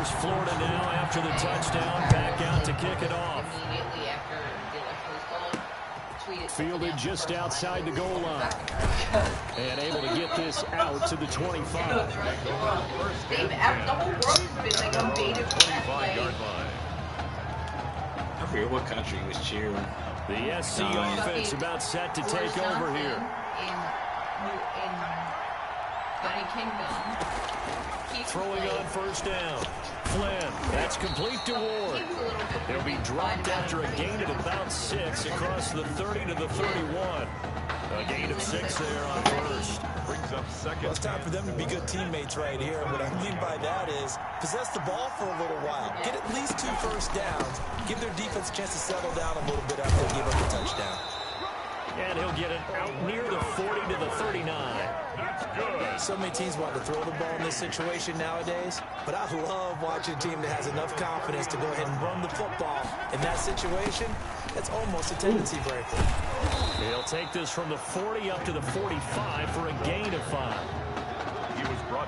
Here's Florida now after the touchdown, back out to kick it off. Fielded just outside the goal line. And able to get this out to the 25. They've asked the whole world has been like invaded for that play. I forget what country he was cheering. The SC offense about set to take over here. In United Kingdom. Throwing on first down. Flynn, that's complete to Ward. He'll be dropped after a gain of about 6 across the 30 to the 31. A gain of 6 there on first. Brings up second. Well, it's time for them to be good teammates right here. What I mean by that is possess the ball for a little while. Get at least 2 first downs. Give their defense a chance to settle down a little bit after they give up the touchdown. And he'll get it out near the 40 to the 39. That's good. So many teams want to throw the ball in this situation nowadays, but I love watching a team that has enough confidence to go ahead and run the football. In that situation, that's almost a tendency breaker. He'll take this from the 40 up to the 45 for a gain of 5.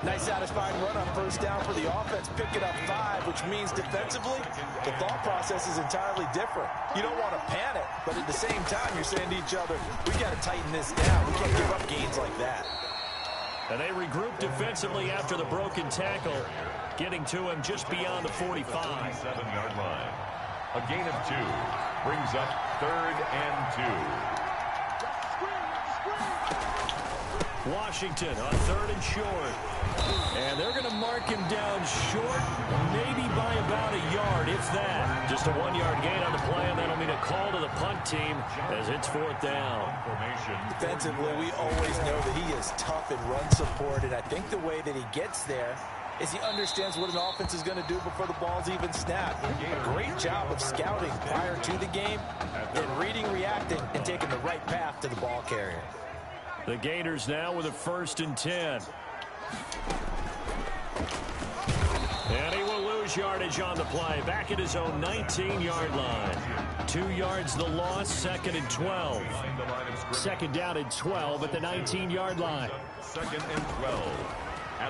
Nice satisfying run on first down for the offense, picking up 5, which means defensively, the thought process is entirely different. You don't want to panic, but at the same time, you're saying to each other, we got to tighten this down. We can't give up gains like that. And they regroup defensively after the broken tackle, getting to him just beyond the 45. 7-yard line. A gain of 2 brings up 3rd and 2. Washington on 3rd and short. And they're going to mark him down short, maybe by about a yard, if that. Just a 1-yard gain on the play, and that'll mean a call to the punt team as it's 4th down. Defensively, we always know that he is tough in run support, and I think the way that he gets there is he understands what an offense is going to do before the ball's even snapped. A great job of scouting prior to the game, then reading, reacting, and taking the right path to the ball carrier. The Gators now with a 1st and 10. And he will lose yardage on the play. Back at his own 19-yard line. 2 yards the loss, 2nd and 12. 2nd down and 12 at the 19-yard line. 2nd and 12.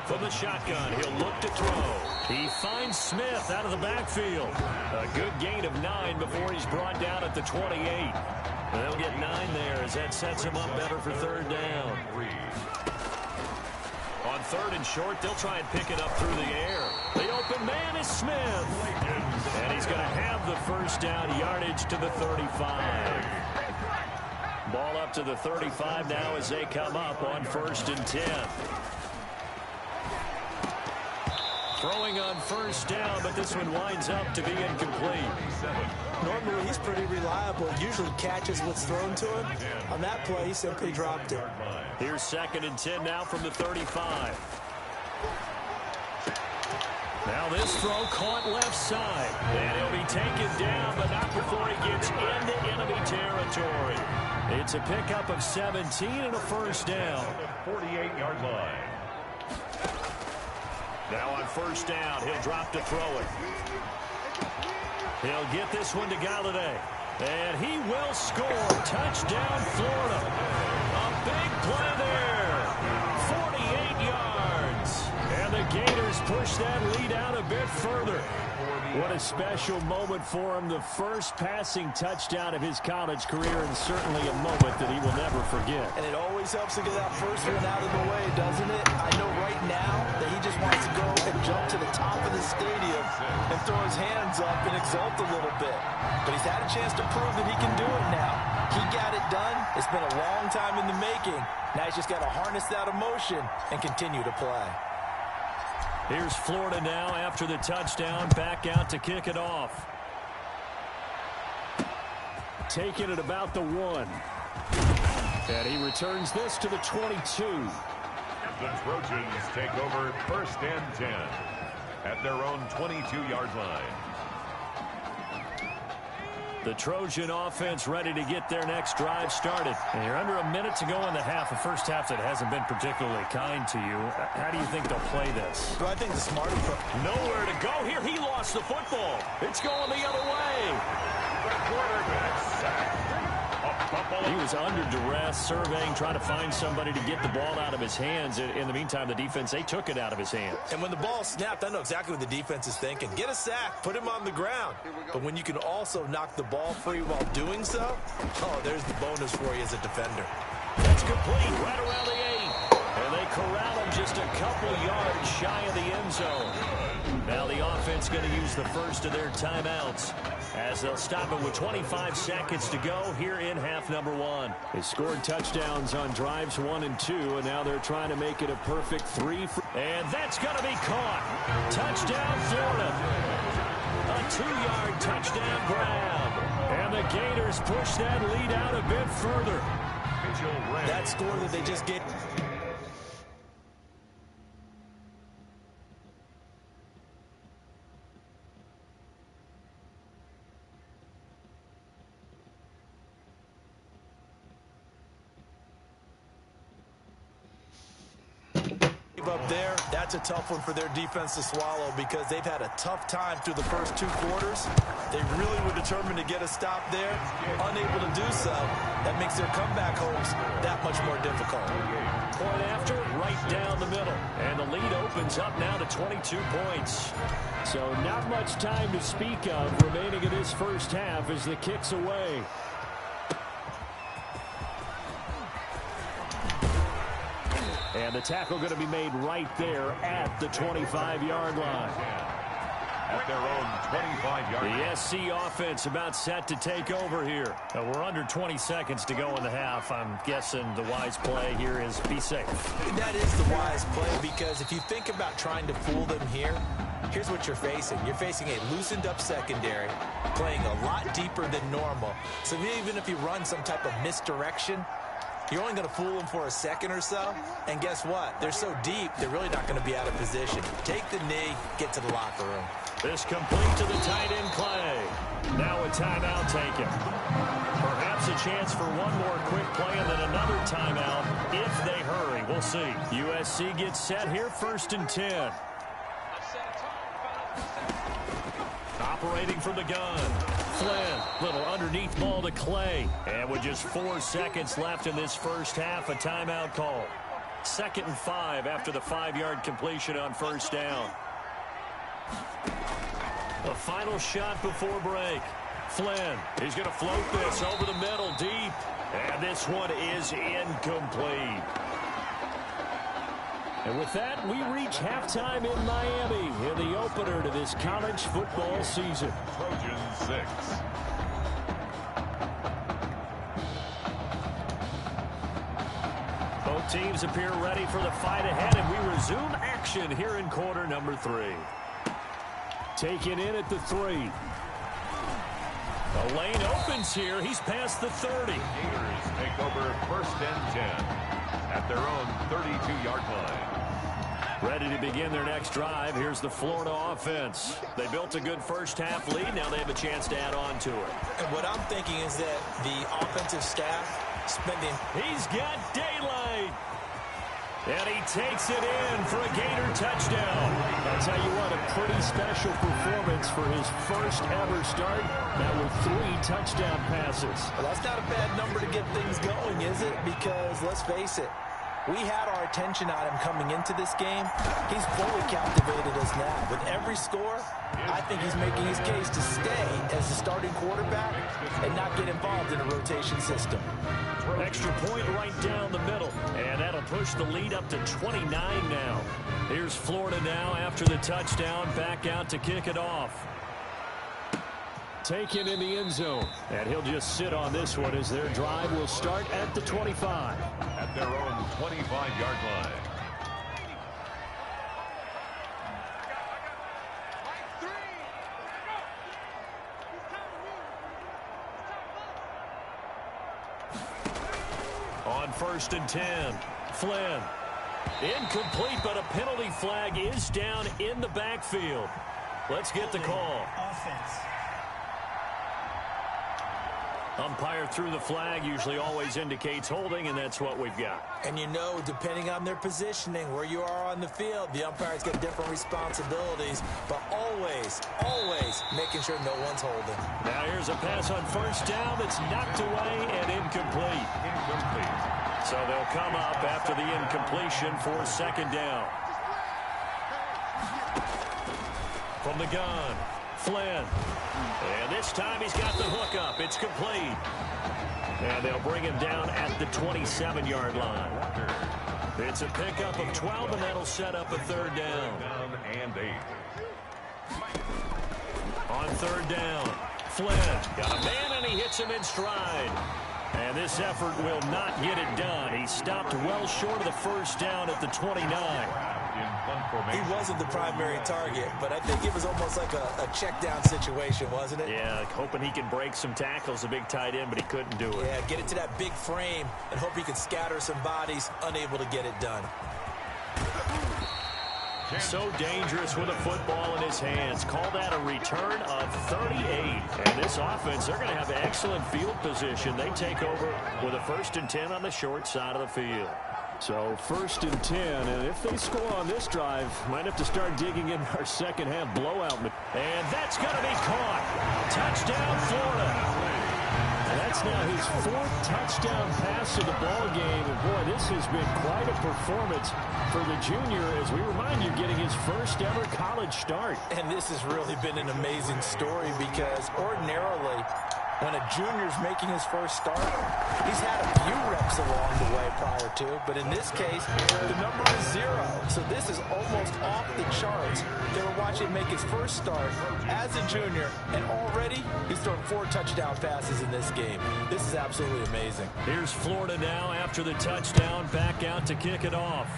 From the shotgun, he'll look to throw. He finds Smith out of the backfield. A good gain of 9 before he's brought down at the 28. They'll get 9 there as that sets him up better for 3rd down. On 3rd and short, they'll try and pick it up through the air. The open man is Smith. And he's going to have the first down, yardage to the 35. Ball up to the 35 now as they come up on 1st and 10. Throwing on first down, but this one winds up to be incomplete. Normally, he's pretty reliable. Usually catches what's thrown to him. On that play, he simply dropped it. Here's 2nd and 10 now from the 35. Now this throw caught left side. And he'll be taken down, but not before he gets into enemy territory. It's a pickup of 17 and a first down. 48-yard line. Now on first down, he'll drop to throw it. He'll get this one to Galladay. And he will score. Touchdown, Florida. A big play there. 48 yards. And the Gators push that lead out a bit further. What a special moment for him. The first passing touchdown of his college career, and certainly a moment that he will never forget. And it always helps to get that first one out of the way, doesn't it? I know right now that he just wants to go and jump to the top of the stadium and throw his hands up and exult a little bit. But he's had a chance to prove that he can do it now. He got it done. It's been a long time in the making. Now he's just got to harness that emotion and continue to play. Here's Florida now after the touchdown, back out to kick it off. Taking it about the 1. And he returns this to the 22. The Trojans take over 1st and 10 at their own 22-yard line. The Trojan offense ready to get their next drive started. And you're under a minute to go in the half. A first half that hasn't been particularly kind to you. How do you think they'll play this? Well, I think the smart approach. Nowhere to go here. He lost the football. It's going the other way. The quarterback sacked. A He was under duress, surveying, trying to find somebody to get the ball out of his hands. In the meantime, the defense, they took it out of his hands. And when the ball snapped, I know exactly what the defense is thinking. Get a sack, put him on the ground. But when you can also knock the ball free while doing so, oh, there's the bonus for you as a defender. That's complete, right around the 8. And they corral him just a couple yards shy of the end zone. Now the offense going to use the first of their timeouts as they'll stop it with 25 seconds to go here in half number 1. They scored touchdowns on drives 1 and 2, and now they're trying to make it a perfect 3. And that's going to be caught. Touchdown, Florida. A 2-yard touchdown grab. And the Gators push that lead out a bit further. That score that they just get. Up there, that's a tough one for their defense to swallow because they've had a tough time through the first 2 quarters. They really were determined to get a stop there, unable to do so. That makes their comeback hopes that much more difficult. Point after, right down the middle. And the lead opens up now to 22 points. So not much time to speak of remaining in this first half as the kick's away. And the tackle going to be made right there at the 25-yard line. At their own 25-yard line. The SC offense about set to take over here. We're under 20 seconds to go in the half. I'm guessing the wise play here is be safe. That is the wise play because if you think about trying to fool them here, here's what you're facing. You're facing a loosened up secondary, playing a lot deeper than normal. So even if you run some type of misdirection, you're only going to fool them for a second or so. And guess what? They're so deep, they're really not going to be out of position. Take the knee, get to the locker room. This complete to the tight end, Clay. Now a timeout taken. Perhaps a chance for one more quick play and then another timeout if they hurry. We'll see. USC gets set here, 1st and 10. Operating from the gun. Flynn, little underneath ball to Clay. And with just 4 seconds left in this first half, a timeout call. 2nd and 5 after the 5-yard completion on 1st down. A final shot before break. Flynn, he's going to float this over the middle deep. And this one is incomplete. And with that, we reach halftime in Miami in the opener to this college football season. Trojans 6. Both teams appear ready for the fight ahead, and we resume action here in quarter number 3. Taken in at the 3. The lane opens here. He's past the 30. Gators take over 1st and 10 at their own 32-yard line. Ready to begin their next drive. Here's the Florida offense. They built a good first half lead. Now they have a chance to add on to it. And what I'm thinking is that the offensive staff spending. He's got daylight. And he takes it in for a Gator touchdown. I'll tell you what, a pretty special performance for his first ever start. That were 3 touchdown passes. Well, that's not a bad number to get things going, is it? Because let's face it, we had our attention on him coming into this game. He's fully captivated us now. With every score, I think he's making his case to stay as the starting quarterback and not get involved in a rotation system. Extra point right down the middle, and that'll push the lead up to 29 now. Here's Florida now after the touchdown, back out to kick it off. Taken in the end zone, and he'll just sit on this one as their drive will start at the 25. At their own 25-yard line. On 1st and 10, Flynn. Incomplete, but a penalty flag is down in the backfield. Let's get the call. Offense. Umpire threw the flag, usually always indicates holding, and that's what we've got. And you know, depending on their positioning, where you are on the field, the umpire's got different responsibilities, but always, always making sure no one's holding. Now here's a pass on first down that's knocked away and incomplete. So they'll come up after the incompletion for second down. From the gun, Flynn. And this time he's got the hook up. It's complete. And they'll bring him down at the 27-yard line. It's a pickup of 12, and that'll set up a third down. And 8. On third down, Flynn got a man, and he hits him in stride. And this effort will not get it done. He stopped well short of the first down at the 29. He wasn't the primary target, but I think it was almost like a check down situation, wasn't it? Yeah, hoping he can break some tackles, a big tight end, but he couldn't do it. Yeah, get it to that big frame and hope he can scatter some bodies, unable to get it done. So dangerous with a football in his hands. Call that a return of 38. And this offense, they're going to have excellent field position. They take over with a 1st and 10 on the short side of the field. So 1st and 10, and if they score on this drive, might have to start digging in our second half blowout. And that's going to be caught. Touchdown, Florida. And that's now his 4th touchdown pass of the ball game. And boy, this has been quite a performance for the junior, as we remind you, getting his first ever college start. And this has really been an amazing story because ordinarily, when a junior's making his first start, he's had a few reps along the way prior to, but in this case, the number is 0. So this is almost off the charts. They were watching him make his first start as a junior, and already he's thrown 4 touchdown passes in this game. This is absolutely amazing. Here's Florida now after the touchdown, back out to kick it off.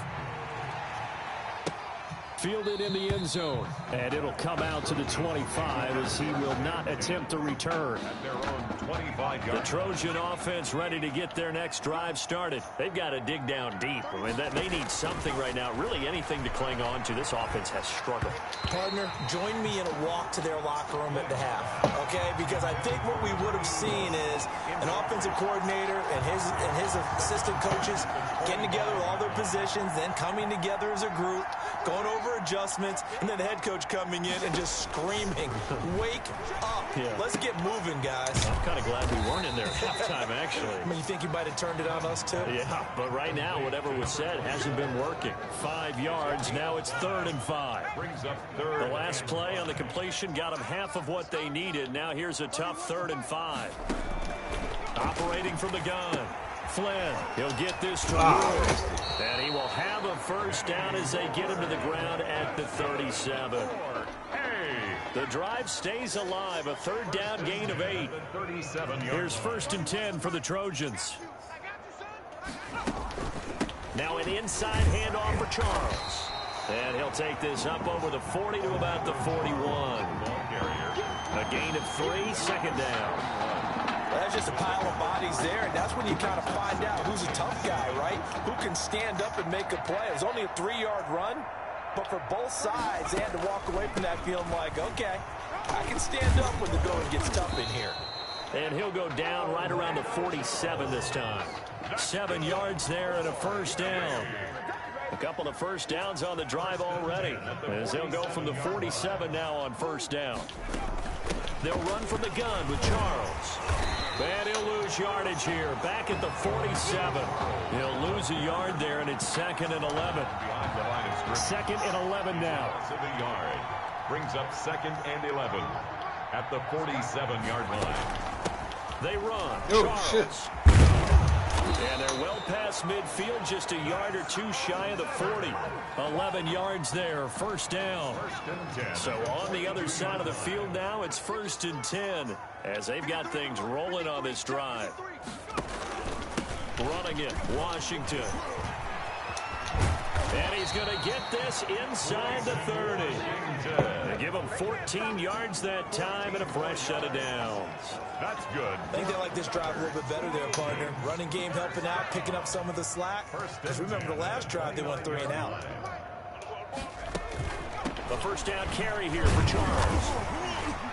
Fielded in the end zone, and it'll come out to the 25 as he will not attempt to return. At their own 25-yard. The Trojan offense ready to get their next drive started. They've got to dig down deep. I mean, they need something right now, really anything to cling on to. This offense has struggled. Partner, join me in a walk to their locker room at the half, okay? Because I think what we would have seen is an offensive coordinator and his assistant coaches getting together with all their positions, then coming together as a group, going over adjustments, and then the head coach coming in and just screaming, wake up. Yeah. Let's get moving, guys. I'm kind of glad we weren't in there at halftime, actually. I mean, you think you might have turned it on us, too? Yeah, but right now, whatever was said hasn't been working. 5 yards. Now it's 3rd and 5. Brings up 3rd. The last play on the completion got them half of what they needed. Now here's a tough 3rd and 5. Operating from the gun. Flynn, he'll get this to Ward. And he will have a first down as they get him to the ground at the 37. The drive stays alive. A 3rd down gain of 8. Here's 1st and 10 for the Trojans. Now an inside handoff for Charles. And he'll take this up over the 40 to about the 41. A gain of 3, 2nd down. That's just a pile of bodies there, and that's when you kind of find out who's a tough guy, right? Who can stand up and make a play. It was only a 3-yard run, but for both sides, they had to walk away from that feeling like, okay, I can stand up when the going gets tough in here. And he'll go down right around the 47 this time. 7 yards there and a first down. A couple of first downs on the drive already, as they'll go from the 47 now on first down. They'll run from the gun with Charles. And he'll lose yardage here, back at the 47. He'll lose a yard there, and it's 2nd and 11. 2nd and 11 now. To the yard. Brings up 2nd and 11 at the 47-yard line. They run. Oh, Charles. shit. And they're well past midfield, just a yard or 2 shy of the 40. 11 yards there, first down. 1st and 10. So on the other side of the field now, it's 1st and 10 as they've got things rolling on this drive. Running it, Washington. And he's going to get this inside the 30. They give him 14 yards that time and a fresh set of downs. That's good. I think they like this drive a little bit better there, partner. Running game helping out, picking up some of the slack. Because remember the last drive, they went 3 and out. The first down carry here for Charles.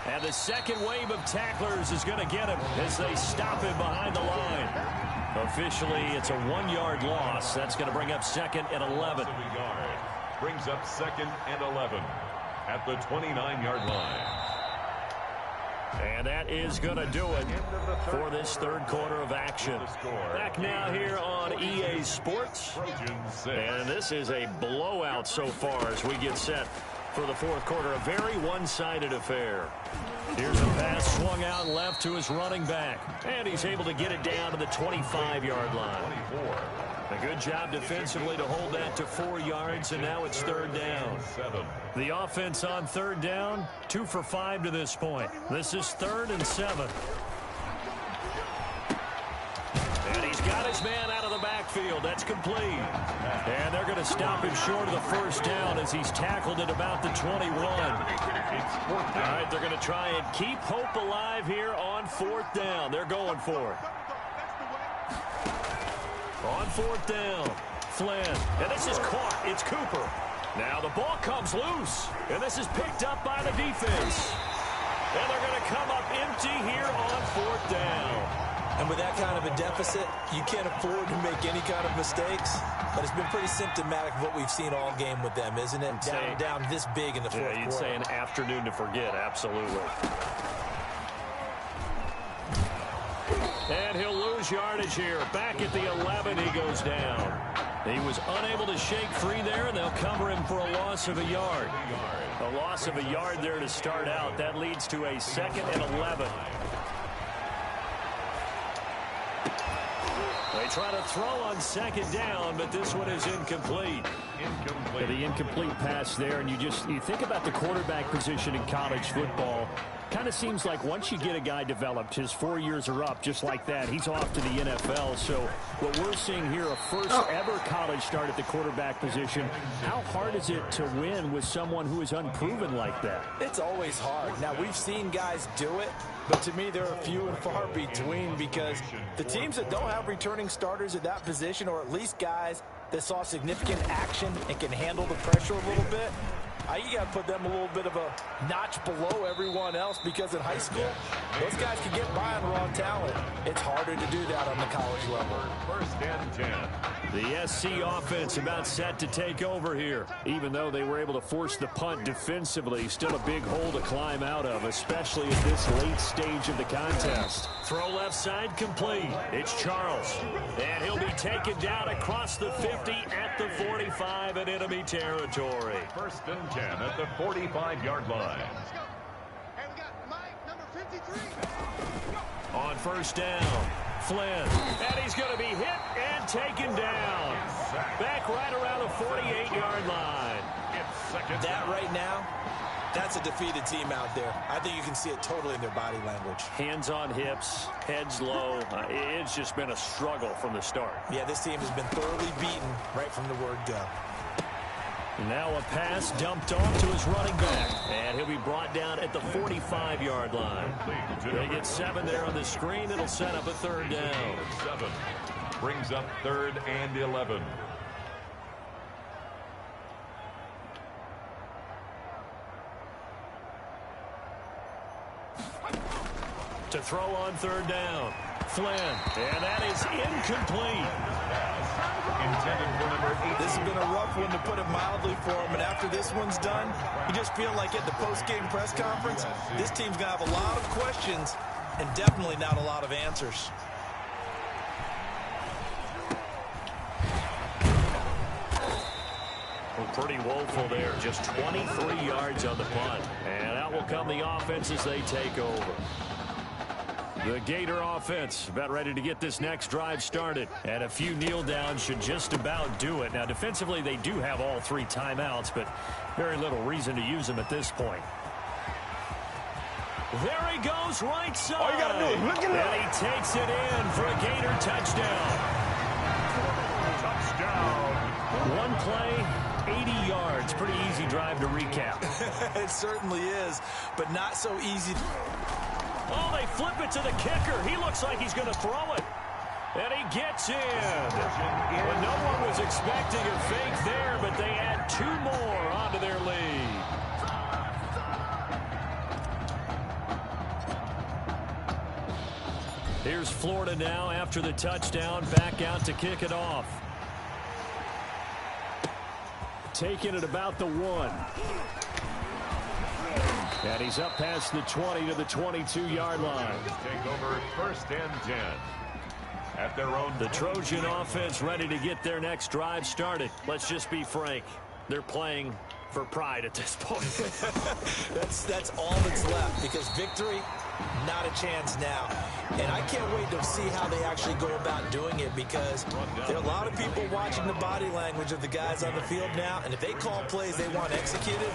And the second wave of tacklers is going to get him as they stop him behind the line. Officially, it's a 1-yard loss. That's going to bring up 2nd and 11. Brings up 2nd and 11 at the 29-yard line. And that is going to do it for this third quarter of action. Back now here on EA Sports. And this is a blowout so far as we get set for the fourth quarter. A very one-sided affair. Here's a pass swung out left to his running back. And he's able to get it down to the 25-yard line. A good job defensively to hold that to 4 yards, and now it's third down. The offense on third down, 2 for 5 to this point. This is 3rd and 7. And he's got his man out of the backfield. That's complete. And they're going to stop him short of the first down as he's tackled at about the 21. All right, they're going to try and keep hope alive here on 4th down. They're going for it. On 4th down, Flynn. And this is caught. It's Cooper. Now the ball comes loose. And this is picked up by the defense. And they're going to come up empty here on 4th down. And with that kind of a deficit, you can't afford to make any kind of mistakes. But it's been pretty symptomatic of what we've seen all game with them, isn't it? Down this big in the fourth quarter. You'd say an afternoon to forget, absolutely. And he'll lose yardage here. Back at the 11, he goes down. He was unable to shake free there, and they'll cover him for a loss of a yard. A loss of a yard there to start out. That leads to a 2nd and 11. They try to throw on 2nd down, but this one is incomplete. The incomplete pass there, and you think about the quarterback position in college football. Kind of seems like once you get a guy developed, his 4 years are up just like that. He's off to the NFL. So what we're seeing here, a first ever college start at the quarterback position. How hard is it to win with someone who is unproven like that? It's always hard. Now, we've seen guys do it, but to me, there are few and far between because the teams that don't have returning starters at that position, or at least guys that saw significant action and can handle the pressure a little bit, you got to put them a little bit of a notch below everyone else because in high school, those guys can get by on raw talent. It's harder to do that on the college level. 1st and 10. The SC offense about set to take over here. Even though they were able to force the punt defensively, still a big hole to climb out of, especially at this late stage of the contest. Throw left side complete. It's Charles. And he'll be taken down across the 50 at the 45 in enemy territory. 1st and 10 at the 45-yard line. On 1st down, Flynn. And he's going to be hit and taken down. Back right around the 48-yard line. That right now, that's a defeated team out there. I think you can see it totally in their body language. Hands on hips, heads low. It's just been a struggle from the start. Yeah, this team has been thoroughly beaten right from the word go. Now a pass dumped off to his running back. And he'll be brought down at the 45-yard line. They get 7 there on the screen. It'll set up a 3rd down. 7 brings up 3rd and 11. To throw on 3rd down, Flynn. And that is incomplete. Intended for number 8. This has been a rough one, to put it mildly, for him. And after this one's done, you just feel like at the post-game press conference, this team's going to have a lot of questions and definitely not a lot of answers. Well, pretty woeful there. Just 23 yards on the punt. And out will come the offense as they take over. The Gator offense about ready to get this next drive started. And a few kneel downs should just about do it. Now, defensively, they do have all 3 timeouts, but very little reason to use them at this point. There he goes, right side. All you got to do is look at And he takes it in for a Gator touchdown. Touchdown. One play, 80 yards. Pretty easy drive to recap. It certainly is, but not so easy. Oh, they flip it to the kicker. He looks like he's going to throw it. And he gets in. Well, no one was expecting a fake there, but they add 2 more onto their lead. Here's Florida now after the touchdown, back out to kick it off. Taking it about the 1. And he's up past the 20 to the 22-yard line. Take over 1st and 10. At their own. The Trojan offense ready to get their next drive started. Let's just be frank. They're playing for pride at this point. That's all that's left, because victory, not a chance now. And I can't wait to see how they actually go about doing it, because there are a lot of people watching the body language of the guys on the field now, and if they call plays they want executed,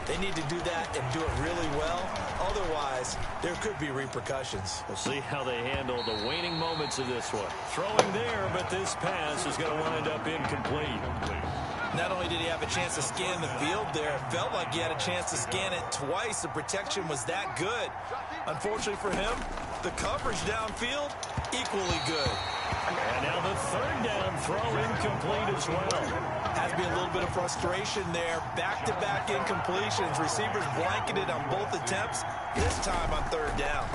they need to do that and do it really well. Otherwise, there could be repercussions. We'll see how they handle the waning moments of this one. Throwing there, but this pass is going to wind up incomplete. Not only did he have a chance to scan the field there, it felt like he had a chance to scan it twice. The protection was that good. Unfortunately for him, the coverage downfield, equally good. And now the 3rd down throw incomplete as well. Has to be a little bit of frustration there. Back-to-back incompletions. Receivers blanketed on both attempts, this time on 3rd down.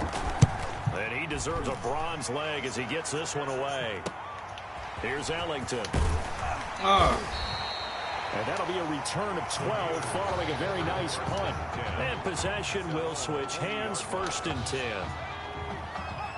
And he deserves a bronze leg as he gets this one away. Here's Ellington. And that'll be a return of 12 following a very nice punt. And possession will switch hands, 1st and 10.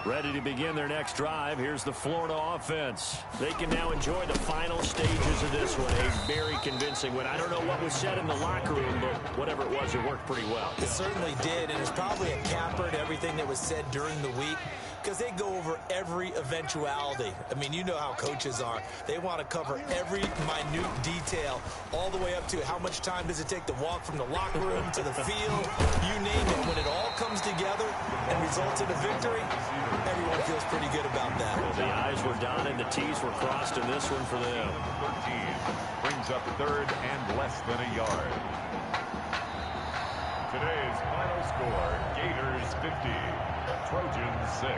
Ready to begin their next drive. Here's the Florida offense. They can now enjoy the final stages of this one. A very convincing win. I don't know what was said in the locker room, but whatever it was, it worked pretty well. It certainly did, and it's probably a capper to everything that was said during the week, because they go over every eventuality. I mean, you know how coaches are. They want to cover every minute detail, all the way up to how much time does it take to walk from the locker room to the field. You name it. When it all comes together and results in a victory, everyone feels pretty good about that. Well, the I's were dotted, the T's were crossed in this one for them. 13 brings up 3rd and less than a yard. Today's final score, Gators 50, Trojans 6.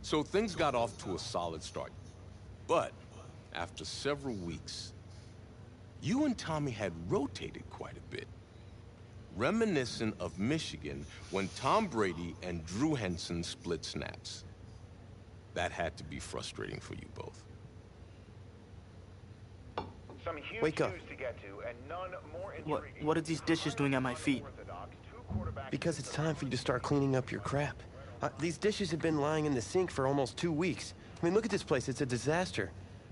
So things got off to a solid start. But after several weeks, you and Tommy had rotated quite a bit. Reminiscent of Michigan when Tom Brady and Drew Henson split snaps. That had to be frustrating for you both. Some huge Wake up. news to get to, and none more intriguing. What are these dishes doing at my feet? Because it's time for you to start cleaning up your crap. These dishes have been lying in the sink for almost 2 weeks. I mean, look at this place. It's a disaster.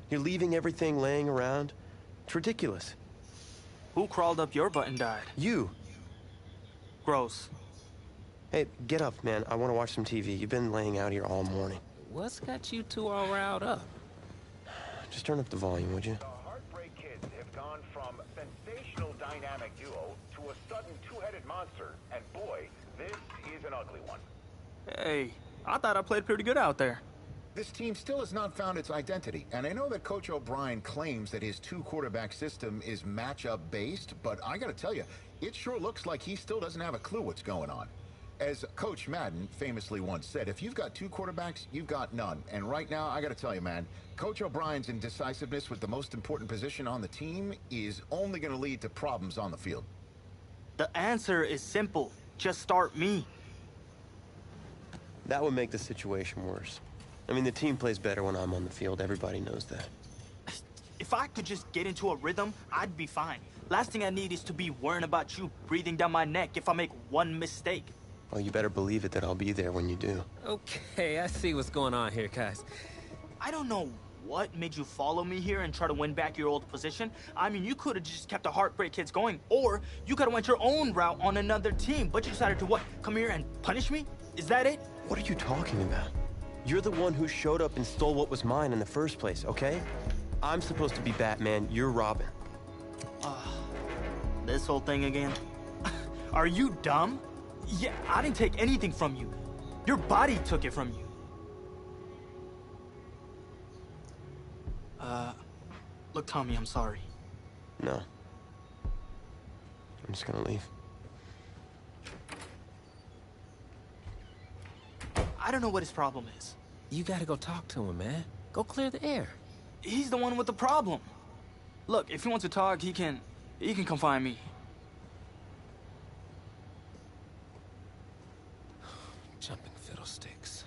You're leaving everything laying around. It's ridiculous. Who crawled up your butt and died? You. Gross. Hey, get up, man. I want to watch some TV. You've been laying out here all morning. What's got you two all riled up? Just turn up the volume, would you? The Heartbreak Kids have gone from sensational dynamic duo to a sudden two-headed monster, and boy, this is an ugly one. Hey, I thought I played pretty good out there. This team still has not found its identity, and I know that Coach O'Brien claims that his two-quarterback system is matchup-based, but I gotta tell you, it sure looks like he still doesn't have a clue what's going on. As Coach Madden famously once said, if you've got two quarterbacks, you've got none. And right now, I gotta tell you, man, Coach O'Brien's indecisiveness with the most important position on the team is only gonna lead to problems on the field. The answer is simple. Just start me. That would make the situation worse. I mean, the team plays better when I'm on the field. Everybody knows that. If I could just get into a rhythm, I'd be fine. Last thing I need is to be worrying about you breathing down my neck if I make one mistake. Well, you better believe it that I'll be there when you do. Okay, I see what's going on here, guys. I don't know what made you follow me here and try to win back your old position. I mean, you could have just kept the Heartbreak Kids going, or you could have went your own route on another team, but you decided to what? Come here and punish me? Is that it? What are you talking about? You're the one who showed up and stole what was mine in the first place, okay? I'm supposed to be Batman, you're Robin. This whole thing again? Are you dumb? Yeah, I didn't take anything from you. Your body took it from you. Look, Tommy, I'm sorry. No. I'm just gonna leave. I don't know what his problem is. You gotta go talk to him, man. Go clear the air. He's the one with the problem. Look, if he wants to talk, he can come find me. Jumping fiddlesticks.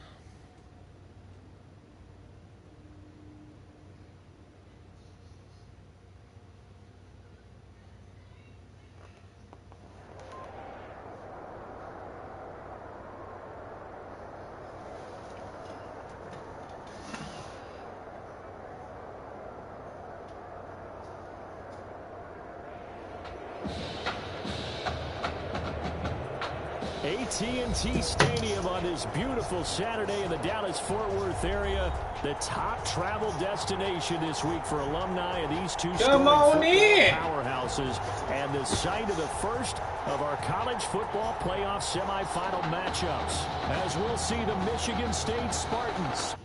AT&T Stadium on this beautiful Saturday in the Dallas-Fort Worth area. The top travel destination this week for alumni of these two storied powerhouses, and the site of the first of our college football playoff semifinal matchups, as we'll see the Michigan State Spartans.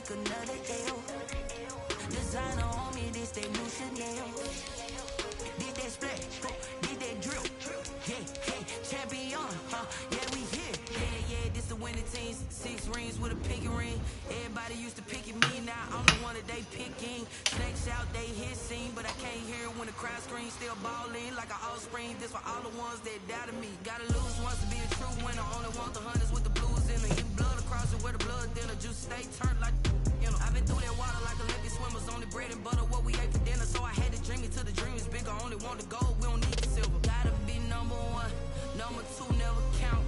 Another L. Designer on me, this they new Chanel. Did that splash, did that drill. Yeah, hey, champion, yeah, we here. Yeah, this the winning team. 6 rings with a pinky ring. Everybody used to pick at me, now I'm the one that they picking. Snakes out, they hissing, but I can't hear when the crowd screams. Still balling like an offspring. This for all the ones that doubted me. Gotta lose once to be a true winner. Only want the hunters with the blues in it. Blood across it where the blood dinner. Juice stay turned like. I've been through that water like Olympic swimmers. Only bread and butter, what we ate for dinner. So I had to dream it till the dream is bigger. Only want the gold, we don't need the silver. Gotta be number 1, number 2 never count.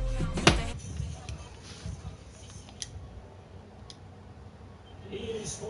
Used to